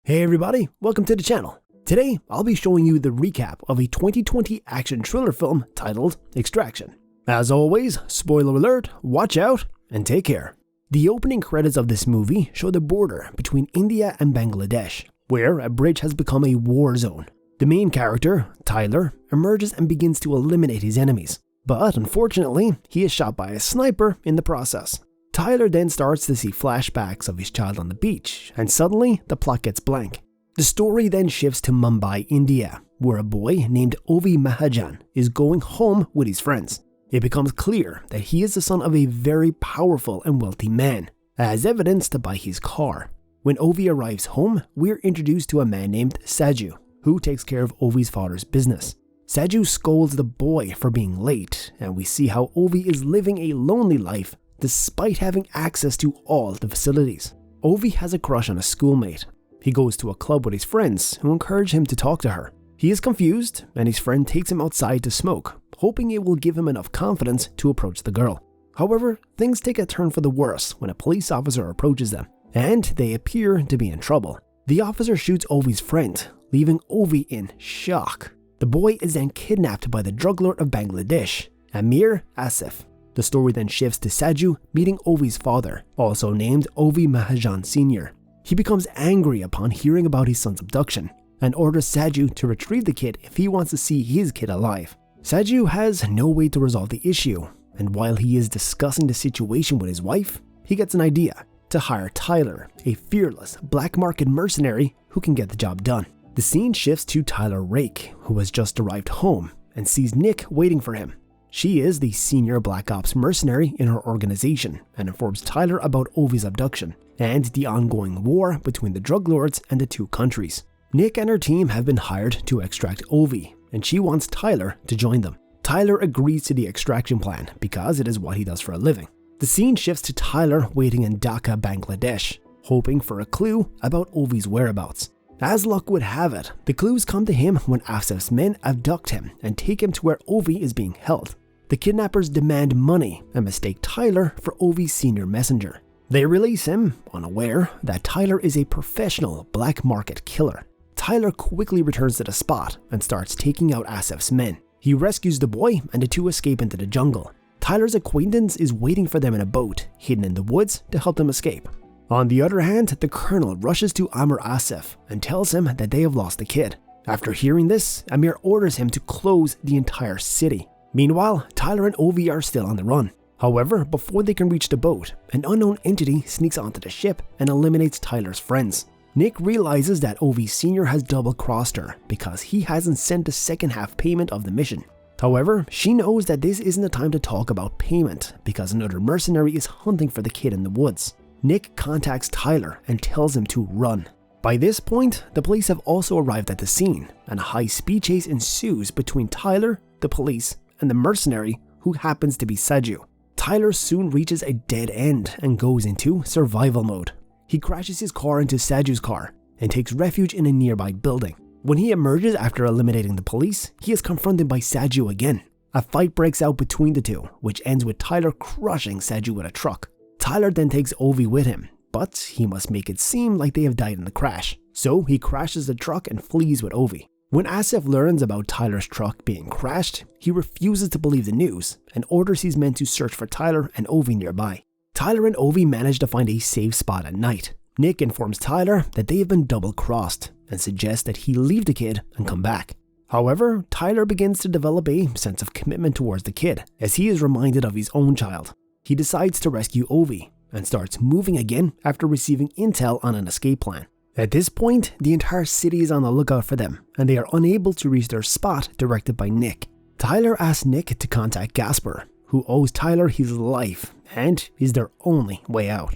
Hey everybody, welcome to the channel. Today, I'll be showing you the recap of a 2020 action thriller film titled Extraction. As always, spoiler alert, watch out, and take care. The opening credits of this movie show the border between India and Bangladesh, where a bridge has become a war zone. The main character, Tyler, emerges and begins to eliminate his enemies, but unfortunately, he is shot by a sniper in the process. Tyler then starts to see flashbacks of his child on the beach, and suddenly the plot gets blank. The story then shifts to Mumbai, India, where a boy named Ovi Mahajan is going home with his friends. It becomes clear that he is the son of a very powerful and wealthy man, as evidenced by his car. When Ovi arrives home, we're introduced to a man named Saju, who takes care of Ovi's father's business. Saju scolds the boy for being late, and we see how Ovi is living a lonely life despite having access to all the facilities. Ovi has a crush on a schoolmate. He goes to a club with his friends who encourage him to talk to her. He is confused, and his friend takes him outside to smoke, hoping it will give him enough confidence to approach the girl. However, things take a turn for the worse when a police officer approaches them, and they appear to be in trouble. The officer shoots Ovi's friend, leaving Ovi in shock. The boy is then kidnapped by the drug lord of Bangladesh, Amir Asif. The story then shifts to Saju meeting Ovi's father, also named Ovi Mahajan Sr. He becomes angry upon hearing about his son's abduction and orders Saju to retrieve the kid if he wants to see his kid alive. Saju has no way to resolve the issue, and while he is discussing the situation with his wife, he gets an idea to hire Tyler, a fearless black-market mercenary who can get the job done. The scene shifts to Tyler Rake, who has just arrived home and sees Nick waiting for him. She is the senior Black Ops mercenary in her organization and informs Tyler about Ovi's abduction and the ongoing war between the drug lords and the two countries. Nick and her team have been hired to extract Ovi, and she wants Tyler to join them. Tyler agrees to the extraction plan because it is what he does for a living. The scene shifts to Tyler waiting in Dhaka, Bangladesh, hoping for a clue about Ovi's whereabouts. As luck would have it, the clues come to him when Asif's men abduct him and take him to where Ovi is being held. The kidnappers demand money and mistake Tyler for Ovi's senior messenger. They release him, unaware that Tyler is a professional black market killer. Tyler quickly returns to the spot and starts taking out Asif's men. He rescues the boy and the two escape into the jungle. Tyler's acquaintance is waiting for them in a boat hidden in the woods to help them escape. On the other hand, the colonel rushes to Amir Asif and tells him that they have lost the kid. After hearing this, Amir orders him to close the entire city. Meanwhile, Tyler and Ovi are still on the run. However, before they can reach the boat, an unknown entity sneaks onto the ship and eliminates Tyler's friends. Nick realizes that Ovi Sr. has double-crossed her because he hasn't sent the second half payment of the mission. However, she knows that this isn't the time to talk about payment because another mercenary is hunting for the kid in the woods. Nick contacts Tyler and tells him to run. By this point, the police have also arrived at the scene, and a high-speed chase ensues between Tyler, the police, and the mercenary who happens to be Saju. Tyler soon reaches a dead end and goes into survival mode. He crashes his car into Saju's car and takes refuge in a nearby building. When he emerges after eliminating the police, he is confronted by Saju again. A fight breaks out between the two, which ends with Tyler crushing Saju with a truck. Tyler then takes Ovi with him, but he must make it seem like they have died in the crash. So he crashes the truck and flees with Ovi. When Asif learns about Tyler's truck being crashed, he refuses to believe the news and orders his men to search for Tyler and Ovi nearby. Tyler and Ovi manage to find a safe spot at night. Nick informs Tyler that they have been double-crossed and suggests that he leave the kid and come back. However, Tyler begins to develop a sense of commitment towards the kid as he is reminded of his own child. He decides to rescue Ovi and starts moving again after receiving intel on an escape plan. At this point, the entire city is on the lookout for them, and they are unable to reach their spot directed by Nick. Tyler asks Nick to contact Gasper, who owes Tyler his life and is their only way out.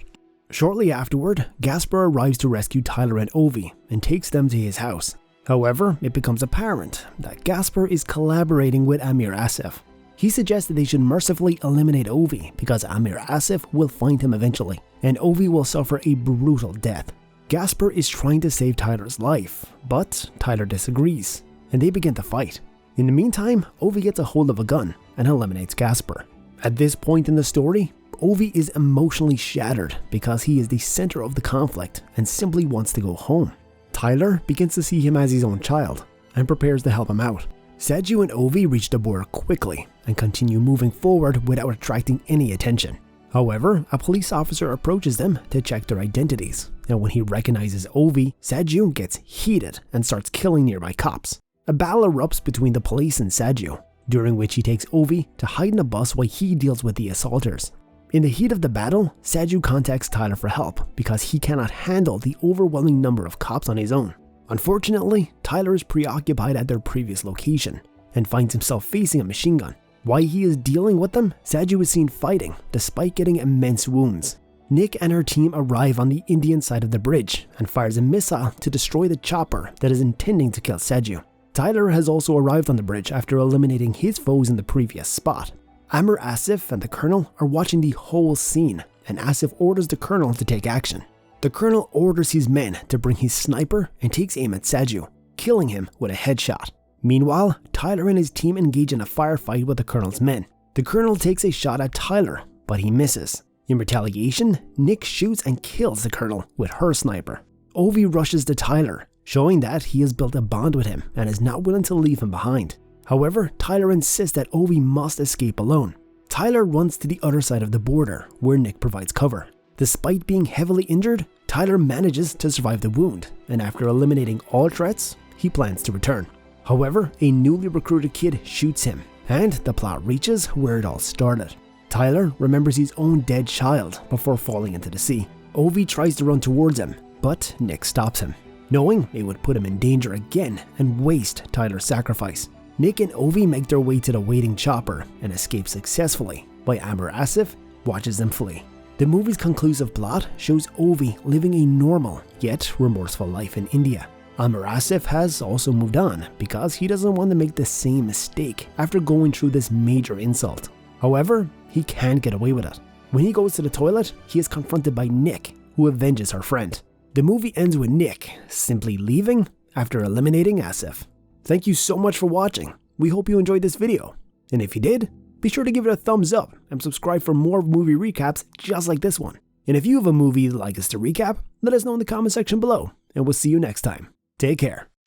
Shortly afterward, Gasper arrives to rescue Tyler and Ovi and takes them to his house. However, it becomes apparent that Gasper is collaborating with Amir Asif. He suggests that they should mercifully eliminate Ovi because Amir Asif will find him eventually, and Ovi will suffer a brutal death. Gasper is trying to save Tyler's life, but Tyler disagrees, and they begin to fight. In the meantime, Ovi gets a hold of a gun and eliminates Gasper. At this point in the story, Ovi is emotionally shattered because he is the center of the conflict and simply wants to go home. Tyler begins to see him as his own child and prepares to help him out. Saju and Ovi reach the border quickly and continue moving forward without attracting any attention. However, a police officer approaches them to check their identities, and when he recognizes Ovi, Saju gets heated and starts killing nearby cops. A battle erupts between the police and Saju, during which he takes Ovi to hide in a bus while he deals with the assaulters. In the heat of the battle, Saju contacts Tyler for help because he cannot handle the overwhelming number of cops on his own. Unfortunately, Tyler is preoccupied at their previous location and finds himself facing a machine gun. While he is dealing with them, Saju is seen fighting despite getting immense wounds. Nick and her team arrive on the Indian side of the bridge and fires a missile to destroy the chopper that is intending to kill Saju. Tyler has also arrived on the bridge after eliminating his foes in the previous spot. Amr Asif and the Colonel are watching the whole scene, and Asif orders the Colonel to take action. The Colonel orders his men to bring his sniper and takes aim at Saju, killing him with a headshot. Meanwhile, Tyler and his team engage in a firefight with the Colonel's men. The Colonel takes a shot at Tyler, but he misses. In retaliation, Nick shoots and kills the Colonel with her sniper. Ovi rushes to Tyler, showing that he has built a bond with him and is not willing to leave him behind. However, Tyler insists that Ovi must escape alone. Tyler runs to the other side of the border, where Nick provides cover. Despite being heavily injured, Tyler manages to survive the wound, and after eliminating all threats, he plans to return. However, a newly recruited kid shoots him, and the plot reaches where it all started. Tyler remembers his own dead child before falling into the sea. Ovi tries to run towards him, but Nick stops him, knowing it would put him in danger again and waste Tyler's sacrifice. Nick and Ovi make their way to the waiting chopper and escape successfully, while Amr Asif watches them flee. The movie's conclusive plot shows Ovi living a normal yet remorseful life in India. Amr Asif has also moved on because he doesn't want to make the same mistake after going through this major insult. However, he can't get away with it. When he goes to the toilet, he is confronted by Nick, who avenges her friend. The movie ends with Nick simply leaving after eliminating Asif. Thank you so much for watching. We hope you enjoyed this video. And if you did, be sure to give it a thumbs up and subscribe for more movie recaps just like this one. And if you have a movie you'd like us to recap, let us know in the comment section below, and we'll see you next time. Take care.